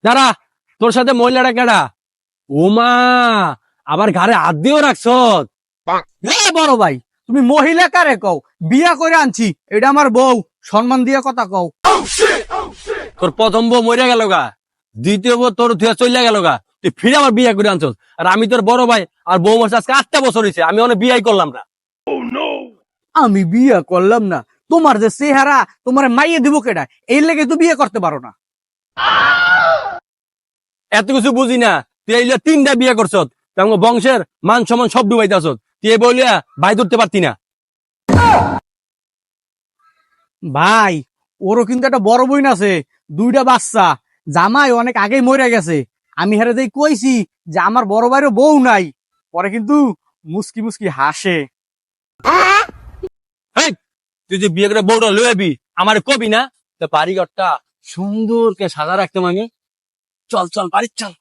যারা তোর সাথে মহিলাটা কেডা? ওমা, আবার ঘাড়ে হাত দিয়েও রাখছ। বড় ভাই, তুমি মহিলা কারে কও? বিয়া করে আনছি, এটা আমার বউ, সম্মান দিয়ে কথা কও। তোর প্রথম বউ মরে গেল গা, দ্বিতীয় বউ তোর ধুয়া চলে গেল গা, তুই ফিরে আমার বিয়ে করে আনছ। আর আমি তোর বড় ভাই, আর বউ মাসে আজকে 8টা বছর হয়েছে, আমি অনেক বিয়াই করলাম না। আমি বিয়া করলাম না? তোমার যে চেহারা, তোমার মাইয়ে দিব কেডা? এই লেগে তো বিয়ে করতে পারো না। এত কিছু বুঝি না, তুই এই 3টা বিয়ে করছ, তেমন বংশের মান সম্মান সব ডুবাইতেছ। তুই এই বলিয়া ভাই ধরতে পারতি না। ভাই, ওরও কিন্তু একটা বড় বোন আছে, 2টা বাচ্চা, জামাই অনেক আগেই মরে গেছে। আমি হেরে যেই কইছি যে আমার বড় ভাইয়েরও বউ নাই, পরে কিন্তু মুস্কি মুস্কি হাসে। হেই, তুই যে বিয়ে করে বউটা লই আবি, আমার কবি না? তো বাড়িঘরটা সুন্দর কে সাজা রাখতাম আমি। চল চল বাড়ি চল।